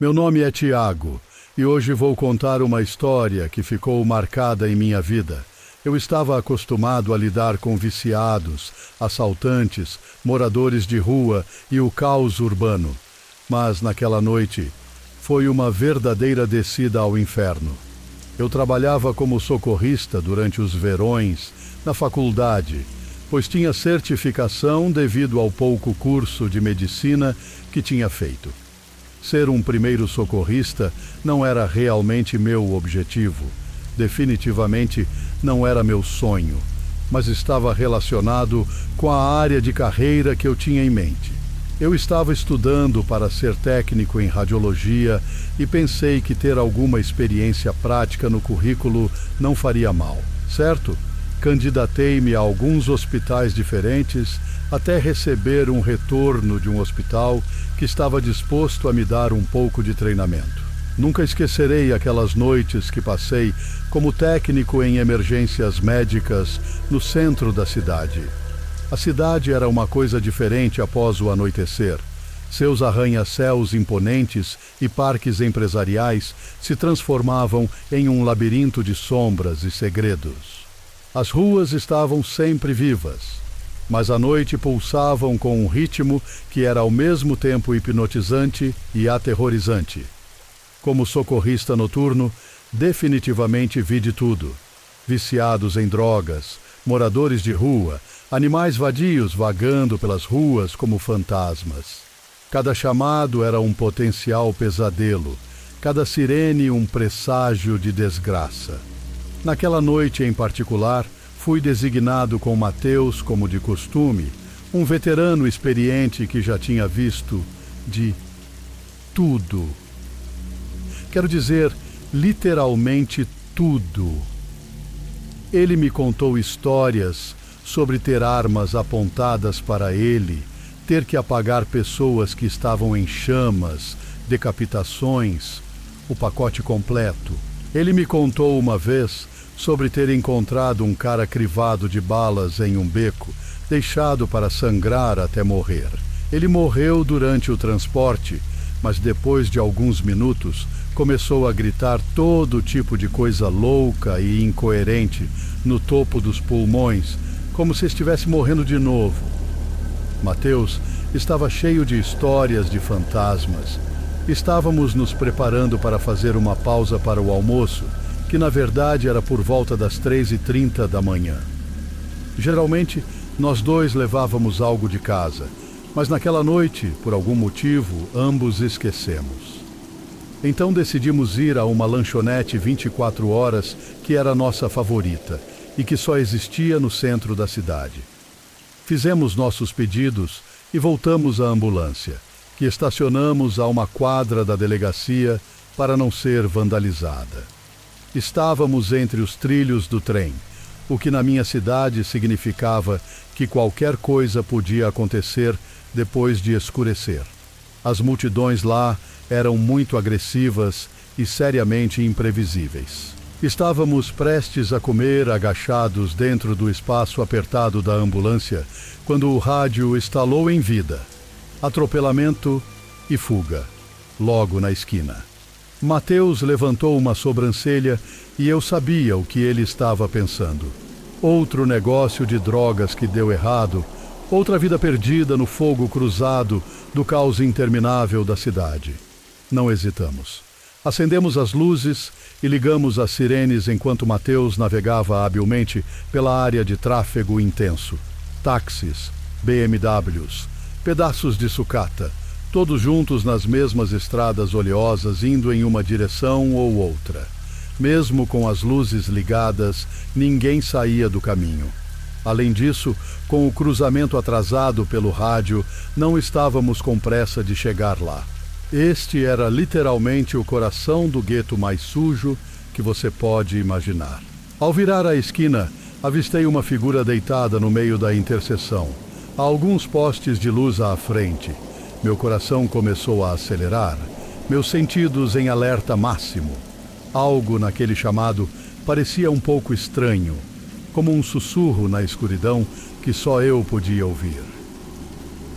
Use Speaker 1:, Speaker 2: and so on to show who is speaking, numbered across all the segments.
Speaker 1: Meu nome é Tiago e hoje vou contar uma história que ficou marcada em minha vida. Eu estava acostumado a lidar com viciados, assaltantes, moradores de rua e o caos urbano. Mas naquela noite foi uma verdadeira descida ao inferno. Eu trabalhava como socorrista durante os verões na faculdade, pois tinha certificação devido ao pouco curso de medicina que tinha feito. Ser um primeiro socorrista não era realmente meu objetivo. Definitivamente não era meu sonho, mas estava relacionado com a área de carreira que eu tinha em mente. Eu estava estudando para ser técnico em radiologia e pensei que ter alguma experiência prática no currículo não faria mal, certo? Candidatei-me a alguns hospitais diferentes até receber um retorno de um hospital que estava disposto a me dar um pouco de treinamento. Nunca esquecerei aquelas noites que passei como técnico em emergências médicas no centro da cidade. A cidade era uma coisa diferente após o anoitecer. Seus arranha-céus imponentes e parques empresariais se transformavam em um labirinto de sombras e segredos. As ruas estavam sempre vivas, mas à noite pulsavam com um ritmo que era ao mesmo tempo hipnotizante e aterrorizante. Como socorrista noturno, definitivamente vi de tudo. Viciados em drogas, moradores de rua, animais vadios vagando pelas ruas como fantasmas. Cada chamado era um potencial pesadelo, cada sirene um presságio de desgraça. Naquela noite em particular, fui designado com Mateus como de costume, um veterano experiente que já tinha visto de tudo. Quero dizer, literalmente tudo. Ele me contou histórias sobre ter armas apontadas para ele, ter que apagar pessoas que estavam em chamas, decapitações, o pacote completo. Ele me contou uma vez sobre ter encontrado um cara crivado de balas em um beco, deixado para sangrar até morrer. Ele morreu durante o transporte, mas depois de alguns minutos começou a gritar todo tipo de coisa louca e incoerente no topo dos pulmões, como se estivesse morrendo de novo. Mateus estava cheio de histórias de fantasmas. Estávamos nos preparando para fazer uma pausa para o almoço, que na verdade era por volta das 3h30 da manhã. Geralmente, nós dois levávamos algo de casa, mas naquela noite, por algum motivo, ambos esquecemos. Então decidimos ir a uma lanchonete 24 horas que era a nossa favorita e que só existia no centro da cidade. Fizemos nossos pedidos e voltamos à ambulância, que estacionamos a uma quadra da delegacia para não ser vandalizada. Estávamos entre os trilhos do trem, o que na minha cidade significava que qualquer coisa podia acontecer depois de escurecer. As multidões lá eram muito agressivas e seriamente imprevisíveis. Estávamos prestes a comer agachados dentro do espaço apertado da ambulância, quando o rádio estalou em vida. Atropelamento e fuga, logo na esquina. Mateus levantou uma sobrancelha e eu sabia o que ele estava pensando. Outro negócio de drogas que deu errado, outra vida perdida no fogo cruzado do caos interminável da cidade. Não hesitamos. Acendemos as luzes e ligamos as sirenes enquanto Mateus navegava habilmente pela área de tráfego intenso. Táxis, BMWs, pedaços de sucata, todos juntos nas mesmas estradas oleosas indo em uma direção ou outra. Mesmo com as luzes ligadas, ninguém saía do caminho. Além disso, com o cruzamento atrasado pelo rádio, não estávamos com pressa de chegar lá. Este era literalmente o coração do gueto mais sujo que você pode imaginar. Ao virar a esquina, avistei uma figura deitada no meio da interseção, a alguns postes de luz à frente. Meu coração começou a acelerar, meus sentidos em alerta máximo. Algo naquele chamado parecia um pouco estranho, como um sussurro na escuridão que só eu podia ouvir.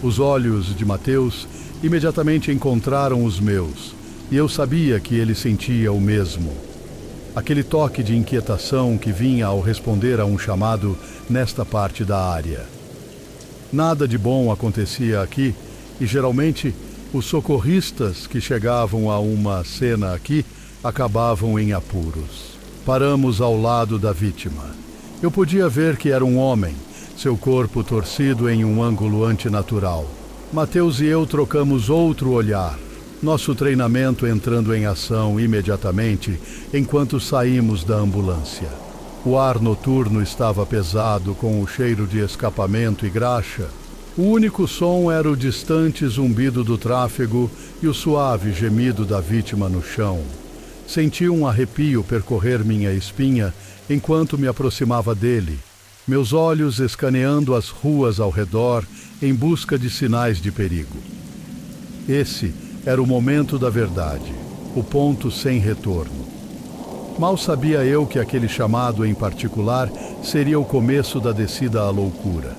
Speaker 1: Os olhos de Mateus imediatamente encontraram os meus, e eu sabia que ele sentia o mesmo. Aquele toque de inquietação que vinha ao responder a um chamado nesta parte da área. Nada de bom acontecia aqui e geralmente os socorristas que chegavam a uma cena aqui acabavam em apuros. Paramos ao lado da vítima. Eu podia ver que era um homem, seu corpo torcido em um ângulo antinatural. Mateus e eu trocamos outro olhar. Nosso treinamento entrando em ação imediatamente enquanto saímos da ambulância. O ar noturno estava pesado com o cheiro de escapamento e graxa. O único som era o distante zumbido do tráfego e o suave gemido da vítima no chão. Senti um arrepio percorrer minha espinha enquanto me aproximava dele, meus olhos escaneando as ruas ao redor em busca de sinais de perigo. Esse era o momento da verdade, o ponto sem retorno. Mal sabia eu que aquele chamado em particular seria o começo da descida à loucura.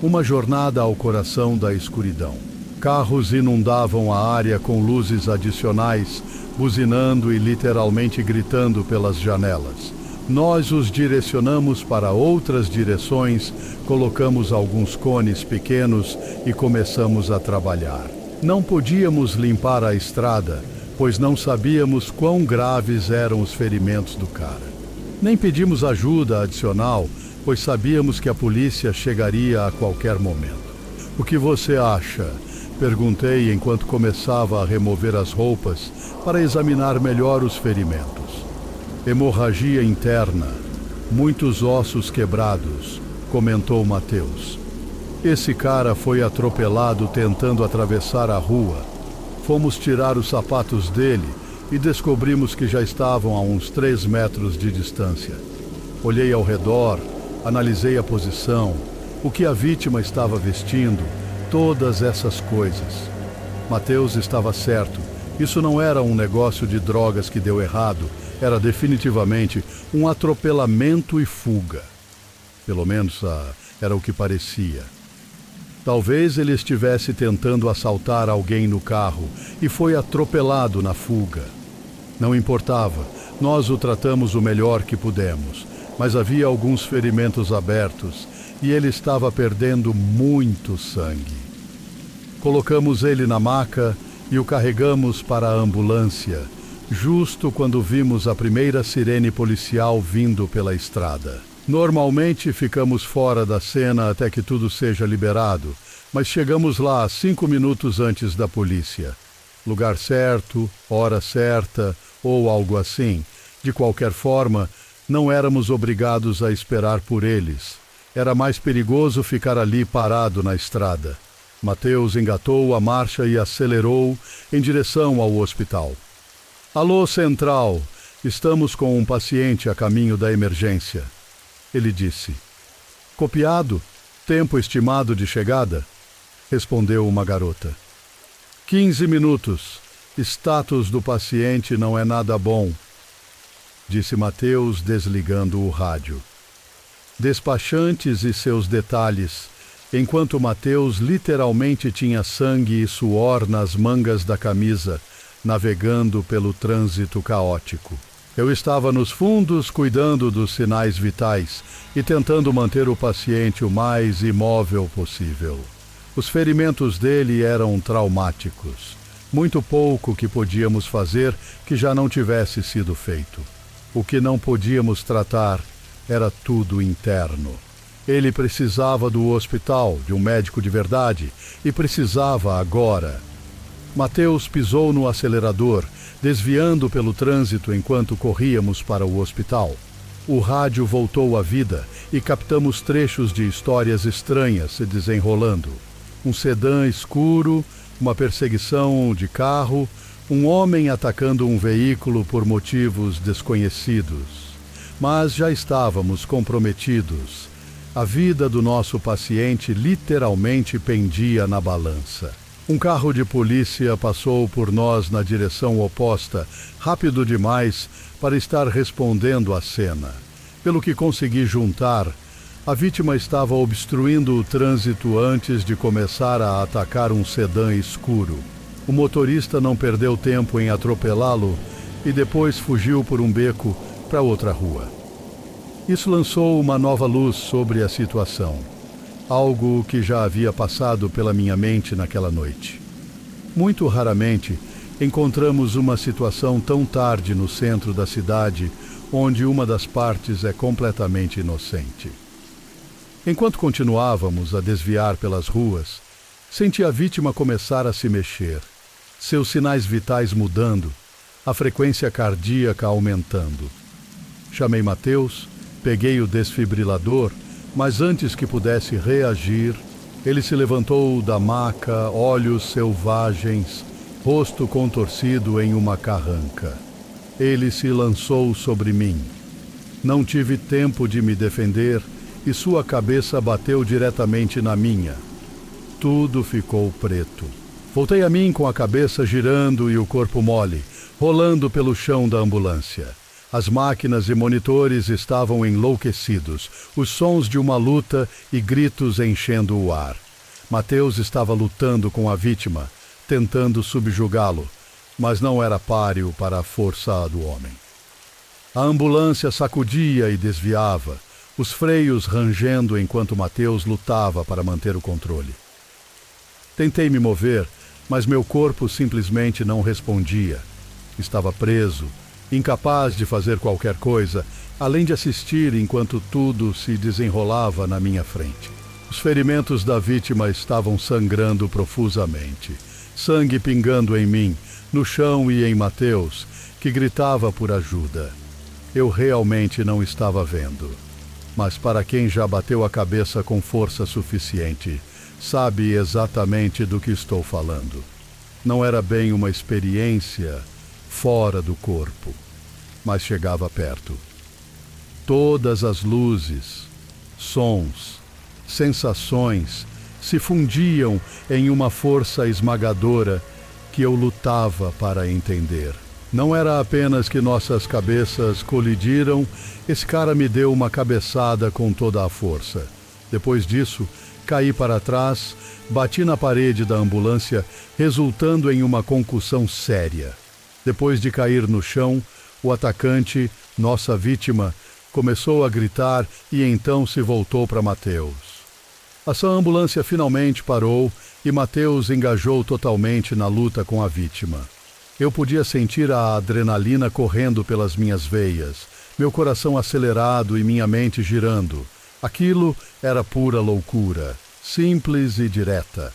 Speaker 1: Uma jornada ao coração da escuridão. Carros inundavam a área com luzes adicionais, buzinando e literalmente gritando pelas janelas. Nós os direcionamos para outras direções, colocamos alguns cones pequenos e começamos a trabalhar. Não podíamos limpar a estrada, pois não sabíamos quão graves eram os ferimentos do cara. Nem pedimos ajuda adicional, pois sabíamos que a polícia chegaria a qualquer momento. O que você acha? Perguntei enquanto começava a remover as roupas para examinar melhor os ferimentos. Hemorragia interna, muitos ossos quebrados, comentou Mateus. Esse cara foi atropelado tentando atravessar a rua. Fomos tirar os sapatos dele e descobrimos que já estavam a uns 3 metros de distância. Olhei ao redor, analisei a posição, o que a vítima estava vestindo, todas essas coisas. Mateus estava certo. Isso não era um negócio de drogas que deu errado, era definitivamente um atropelamento e fuga. Pelo menos era o que parecia. Talvez ele estivesse tentando assaltar alguém no carro e foi atropelado na fuga. Não importava, nós o tratamos o melhor que pudemos, mas havia alguns ferimentos abertos e ele estava perdendo muito sangue. Colocamos ele na maca e o carregamos para a ambulância, justo quando vimos a primeira sirene policial vindo pela estrada. Normalmente ficamos fora da cena até que tudo seja liberado, mas chegamos lá 5 minutos antes da polícia. Lugar certo, hora certa ou algo assim. De qualquer forma, não éramos obrigados a esperar por eles. Era mais perigoso ficar ali parado na estrada. Mateus engatou a marcha e acelerou em direção ao hospital. Alô, Central, estamos com um paciente a caminho da emergência. Ele disse. Copiado? Tempo estimado de chegada? Respondeu uma garota. 15 minutos. Status do paciente não é nada bom, disse Mateus, desligando o rádio. Despachantes e seus detalhes, enquanto Mateus literalmente tinha sangue e suor nas mangas da camisa, navegando pelo trânsito caótico. Eu estava nos fundos cuidando dos sinais vitais e tentando manter o paciente o mais imóvel possível. Os ferimentos dele eram traumáticos. Muito pouco que podíamos fazer que já não tivesse sido feito. O que não podíamos tratar era tudo interno. Ele precisava do hospital, de um médico de verdade, e precisava agora. Mateus pisou no acelerador, desviando pelo trânsito enquanto corríamos para o hospital. O rádio voltou à vida e captamos trechos de histórias estranhas se desenrolando. Um sedã escuro, uma perseguição de carro, um homem atacando um veículo por motivos desconhecidos. Mas já estávamos comprometidos. A vida do nosso paciente literalmente pendia na balança. Um carro de polícia passou por nós na direção oposta, rápido demais para estar respondendo à cena. Pelo que consegui juntar, a vítima estava obstruindo o trânsito antes de começar a atacar um sedã escuro. O motorista não perdeu tempo em atropelá-lo e depois fugiu por um beco para outra rua. Isso lançou uma nova luz sobre a situação, algo que já havia passado pela minha mente naquela noite. Muito raramente encontramos uma situação tão tarde no centro da cidade onde uma das partes é completamente inocente. Enquanto continuávamos a desviar pelas ruas, senti a vítima começar a se mexer, seus sinais vitais mudando, a frequência cardíaca aumentando. Chamei Mateus, peguei o desfibrilador, mas antes que pudesse reagir, ele se levantou da maca, olhos selvagens, rosto contorcido em uma carranca. Ele se lançou sobre mim. Não tive tempo de me defender e sua cabeça bateu diretamente na minha. Tudo ficou preto. Voltei a mim com a cabeça girando e o corpo mole, rolando pelo chão da ambulância. As máquinas e monitores estavam enlouquecidos, os sons de uma luta e gritos enchendo o ar. Mateus estava lutando com a vítima, tentando subjugá-lo, mas não era páreo para a força do homem. A ambulância sacudia e desviava, os freios rangendo enquanto Mateus lutava para manter o controle. Tentei me mover, mas meu corpo simplesmente não respondia. Estava preso, incapaz de fazer qualquer coisa, além de assistir enquanto tudo se desenrolava na minha frente. Os ferimentos da vítima estavam sangrando profusamente, sangue pingando em mim, no chão e em Mateus, que gritava por ajuda. Eu realmente não estava vendo. Mas para quem já bateu a cabeça com força suficiente, sabe exatamente do que estou falando. Não era bem uma experiência fora do corpo, mas chegava perto. Todas as luzes, sons, sensações se fundiam em uma força esmagadora que eu lutava para entender. Não era apenas que nossas cabeças colidiram, esse cara me deu uma cabeçada com toda a força. Depois disso, caí para trás, bati na parede da ambulância, resultando em uma concussão séria. Depois de cair no chão, o atacante, nossa vítima, começou a gritar e então se voltou para Mateus. A ambulância finalmente parou e Mateus engajou totalmente na luta com a vítima. Eu podia sentir a adrenalina correndo pelas minhas veias, meu coração acelerado e minha mente girando. Aquilo era pura loucura, simples e direta.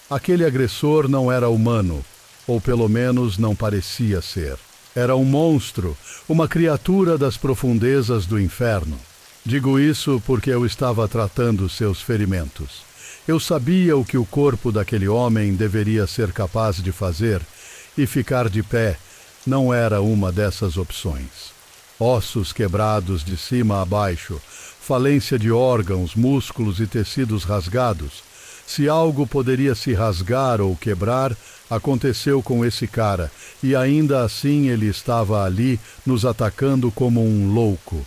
Speaker 1: Aquele agressor não era humano, ou pelo menos não parecia ser. Era um monstro, uma criatura das profundezas do inferno. Digo isso porque eu estava tratando seus ferimentos. Eu sabia o que o corpo daquele homem deveria ser capaz de fazer, e ficar de pé não era uma dessas opções. Ossos quebrados de cima a baixo, falência de órgãos, músculos e tecidos rasgados. Se algo poderia se rasgar ou quebrar, aconteceu com esse cara, e ainda assim ele estava ali, nos atacando como um louco.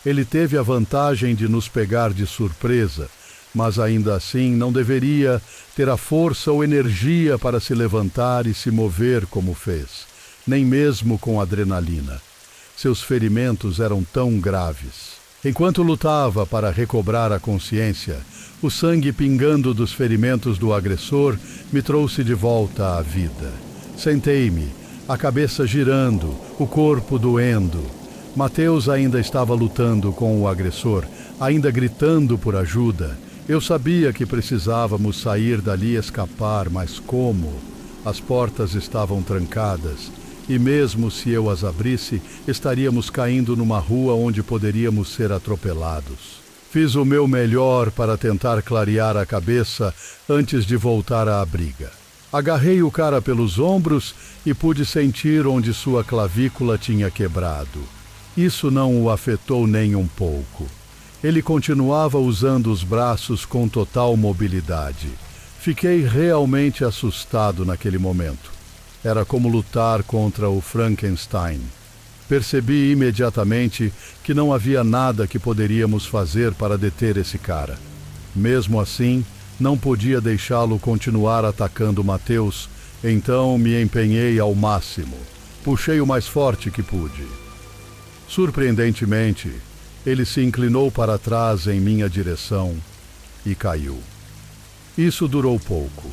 Speaker 1: Ele teve a vantagem de nos pegar de surpresa, mas ainda assim não deveria ter a força ou energia para se levantar e se mover como fez, nem mesmo com adrenalina. Seus ferimentos eram tão graves. Enquanto lutava para recobrar a consciência, o sangue pingando dos ferimentos do agressor me trouxe de volta à vida. Sentei-me, a cabeça girando, o corpo doendo. Mateus ainda estava lutando com o agressor, ainda gritando por ajuda. Eu sabia que precisávamos sair dali e escapar, mas como? As portas estavam trancadas, e mesmo se eu as abrisse, estaríamos caindo numa rua onde poderíamos ser atropelados. Fiz o meu melhor para tentar clarear a cabeça antes de voltar à briga. Agarrei o cara pelos ombros e pude sentir onde sua clavícula tinha quebrado. Isso não o afetou nem um pouco. Ele continuava usando os braços com total mobilidade. Fiquei realmente assustado naquele momento. Era como lutar contra o Frankenstein. Percebi imediatamente que não havia nada que poderíamos fazer para deter esse cara. Mesmo assim, não podia deixá-lo continuar atacando Mateus Então me empenhei ao máximo. Puxei o mais forte que pude. Surpreendentemente, ele se inclinou para trás em minha direção e caiu. Isso durou pouco.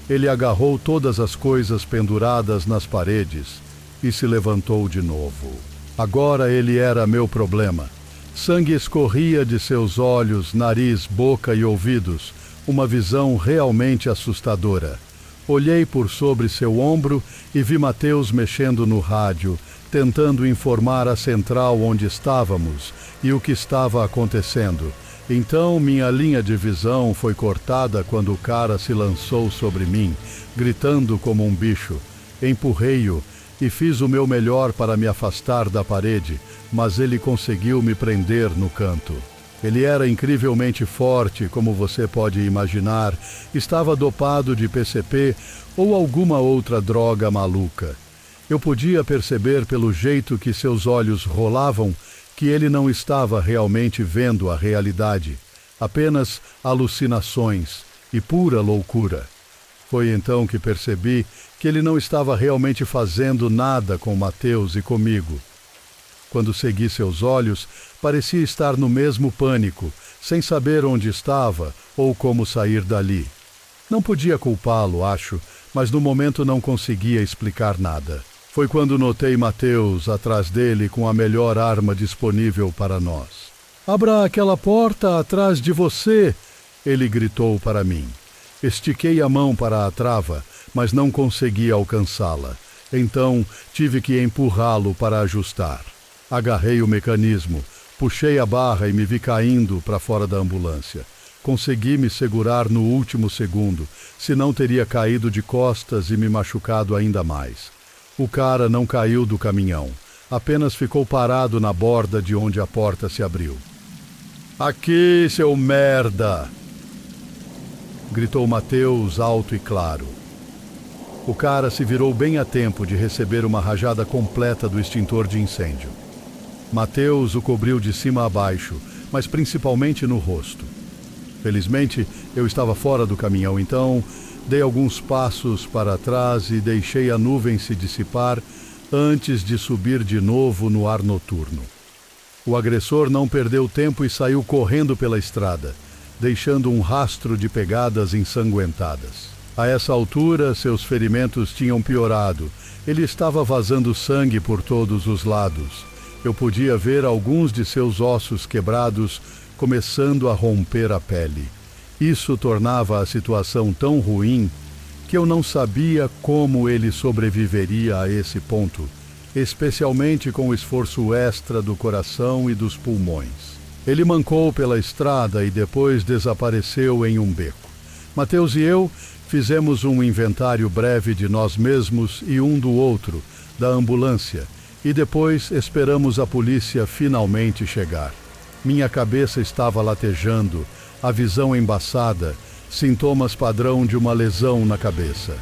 Speaker 1: Ele agarrou todas as coisas penduradas nas paredes e se levantou de novo. Agora ele era meu problema. Sangue escorria de seus olhos, nariz, boca e ouvidos, uma visão realmente assustadora. Olhei por sobre seu ombro e vi Mateus mexendo no rádio, tentando informar a central onde estávamos e o que estava acontecendo. Então minha linha de visão foi cortada quando o cara se lançou sobre mim, gritando como um bicho. Empurrei-o e fiz o meu melhor para me afastar da parede, mas ele conseguiu me prender no canto. Ele era incrivelmente forte, como você pode imaginar, estava dopado de PCP ou alguma outra droga maluca. Eu podia perceber pelo jeito que seus olhos rolavam que ele não estava realmente vendo a realidade, apenas alucinações e pura loucura. Foi então que percebi que ele não estava realmente fazendo nada com Mateus e comigo. Quando segui seus olhos, parecia estar no mesmo pânico, sem saber onde estava ou como sair dali. Não podia culpá-lo, acho, mas no momento não conseguia explicar nada. Foi quando notei Mateus atrás dele com a melhor arma disponível para nós. "Abra aquela porta atrás de você!" ele gritou para mim. Estiquei a mão para a trava, mas não consegui alcançá-la. Então tive que empurrá-lo para ajustar. Agarrei o mecanismo, puxei a barra e me vi caindo para fora da ambulância. Consegui me segurar no último segundo, senão teria caído de costas e me machucado ainda mais. O cara não caiu do caminhão, apenas ficou parado na borda de onde a porta se abriu. "Aqui, seu merda!" gritou Mateus alto e claro. O cara se virou bem a tempo de receber uma rajada completa do extintor de incêndio. Mateus o cobriu de cima a baixo, mas principalmente no rosto. Felizmente, eu estava fora do caminhão, então dei alguns passos para trás e deixei a nuvem se dissipar antes de subir de novo no ar noturno. O agressor não perdeu tempo e saiu correndo pela estrada, deixando um rastro de pegadas ensanguentadas. A essa altura, seus ferimentos tinham piorado. Ele estava vazando sangue por todos os lados. Eu podia ver alguns de seus ossos quebrados começando a romper a pele. Isso tornava a situação tão ruim que eu não sabia como ele sobreviveria a esse ponto, especialmente com o esforço extra do coração e dos pulmões. Ele mancou pela estrada e depois desapareceu em um beco. Mateus e eu fizemos um inventário breve de nós mesmos e um do outro, da ambulância, e depois esperamos a polícia finalmente chegar. Minha cabeça estava latejando, a visão embaçada, sintomas padrão de uma lesão na cabeça.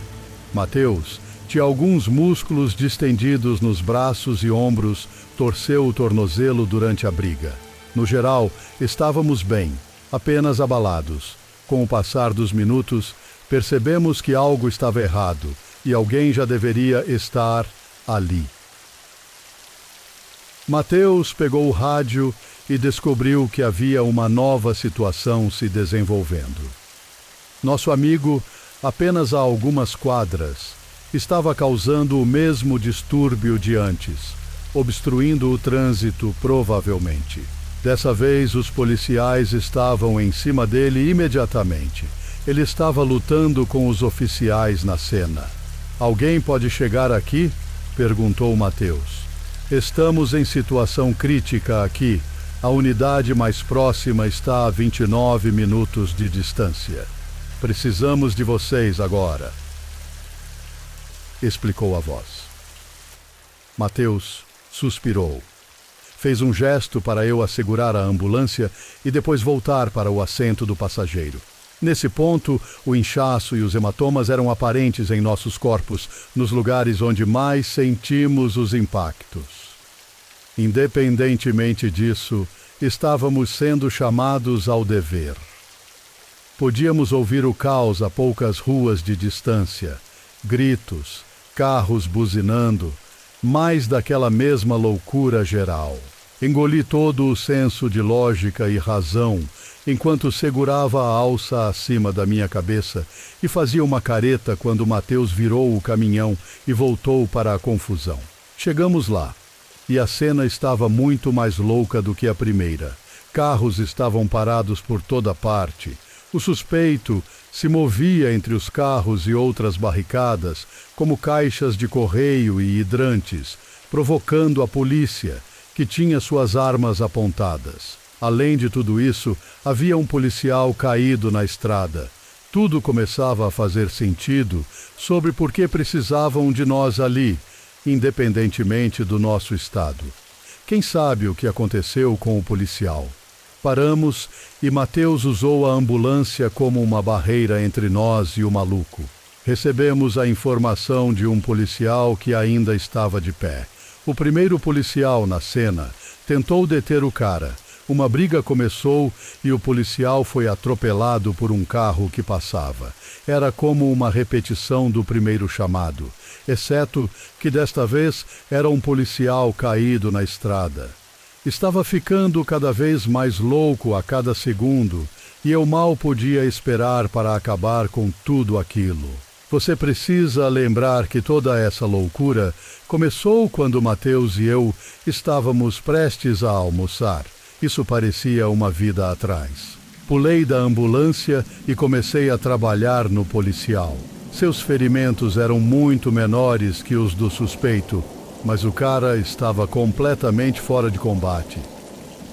Speaker 1: Mateus tinha alguns músculos distendidos nos braços e ombros, torceu o tornozelo durante a briga. No geral, estávamos bem, apenas abalados. Com o passar dos minutos, percebemos que algo estava errado e alguém já deveria estar ali. Mateus pegou o rádio e descobriu que havia uma nova situação se desenvolvendo. Nosso amigo, apenas a algumas quadras, estava causando o mesmo distúrbio de antes, obstruindo o trânsito provavelmente. Dessa vez, os policiais estavam em cima dele imediatamente. Ele estava lutando com os oficiais na cena. "Alguém pode chegar aqui?" perguntou Mateus. "Estamos em situação crítica aqui. A unidade mais próxima está a 29 minutos de distância. Precisamos de vocês agora", explicou a voz. Mateus suspirou. Fez um gesto para eu assegurar a ambulância e depois voltar para o assento do passageiro. Nesse ponto, o inchaço e os hematomas eram aparentes em nossos corpos, nos lugares onde mais sentimos os impactos. Independentemente disso, estávamos sendo chamados ao dever. Podíamos ouvir o caos a poucas ruas de distância, gritos, carros buzinando, mais daquela mesma loucura geral. Engoli todo o senso de lógica e razão, enquanto segurava a alça acima da minha cabeça e fazia uma careta quando Mateus virou o caminhão e voltou para a confusão. Chegamos lá, e a cena estava muito mais louca do que a primeira. Carros estavam parados por toda parte. O suspeito se movia entre os carros e outras barricadas, como caixas de correio e hidrantes, provocando a polícia, que tinha suas armas apontadas. Além de tudo isso, havia um policial caído na estrada. Tudo começava a fazer sentido sobre por que precisavam de nós ali, independentemente do nosso estado. Quem sabe o que aconteceu com o policial? Paramos e Mateus usou a ambulância como uma barreira entre nós e o maluco. Recebemos a informação de um policial que ainda estava de pé. O primeiro policial na cena tentou deter o cara. Uma briga começou e o policial foi atropelado por um carro que passava. Era como uma repetição do primeiro chamado, exceto que desta vez era um policial caído na estrada. Estava ficando cada vez mais louco a cada segundo e eu mal podia esperar para acabar com tudo aquilo. Você precisa lembrar que toda essa loucura começou quando Mateus e eu estávamos prestes a almoçar. Isso parecia uma vida atrás. Pulei da ambulância e comecei a trabalhar no policial. Seus ferimentos eram muito menores que os do suspeito, mas o cara estava completamente fora de combate.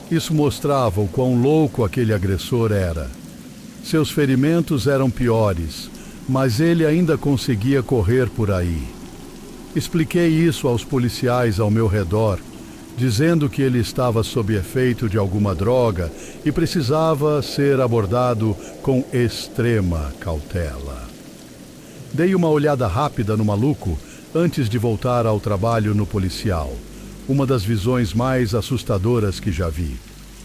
Speaker 1: Isso mostrava o quão louco aquele agressor era. Seus ferimentos eram piores, mas ele ainda conseguia correr por aí. Expliquei isso aos policiais ao meu redor, dizendo que ele estava sob efeito de alguma droga e precisava ser abordado com extrema cautela. Dei uma olhada rápida no maluco antes de voltar ao trabalho no policial. Uma das visões mais assustadoras que já vi.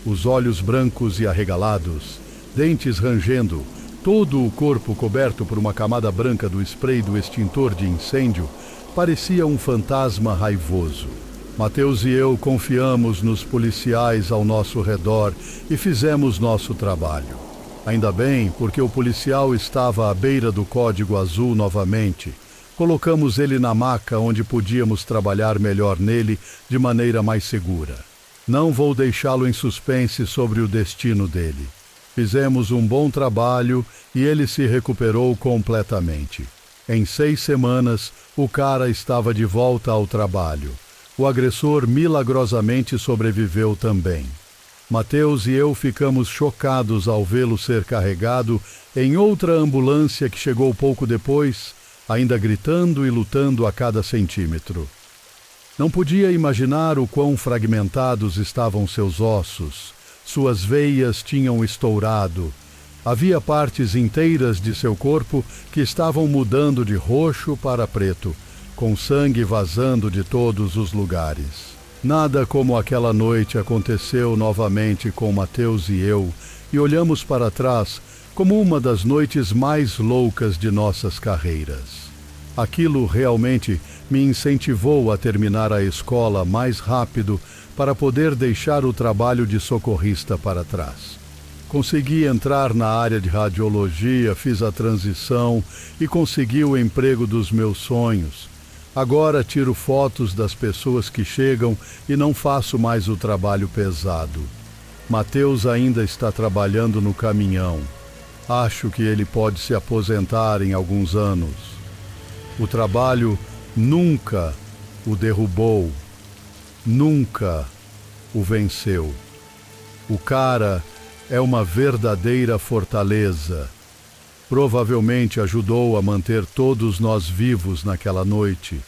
Speaker 1: Os olhos brancos e arregalados, dentes rangendo, todo o corpo coberto por uma camada branca do spray do extintor de incêndio, parecia um fantasma raivoso. Mateus e eu confiamos nos policiais ao nosso redor e fizemos nosso trabalho. Ainda bem, porque o policial estava à beira do código azul novamente. Colocamos ele na maca onde podíamos trabalhar melhor nele de maneira mais segura. Não vou deixá-lo em suspense sobre o destino dele. Fizemos um bom trabalho e ele se recuperou completamente. Em 6 semanas, o cara estava de volta ao trabalho. O agressor milagrosamente sobreviveu também. Mateus e eu ficamos chocados ao vê-lo ser carregado em outra ambulância que chegou pouco depois, ainda gritando e lutando a cada centímetro. Não podia imaginar o quão fragmentados estavam seus ossos. Suas veias tinham estourado. Havia partes inteiras de seu corpo que estavam mudando de roxo para preto, com sangue vazando de todos os lugares. Nada como aquela noite aconteceu novamente com Mateus e eu, e olhamos para trás como uma das noites mais loucas de nossas carreiras. Aquilo realmente me incentivou a terminar a escola mais rápido para poder deixar o trabalho de socorrista para trás. Consegui entrar na área de radiologia, fiz a transição e consegui o emprego dos meus sonhos. Agora tiro fotos das pessoas que chegam e não faço mais o trabalho pesado. Mateus ainda está trabalhando no caminhão. Acho que ele pode se aposentar em alguns anos. O trabalho nunca o derrubou, nunca o venceu. O cara é uma verdadeira fortaleza. Provavelmente ajudou a manter todos nós vivos naquela noite.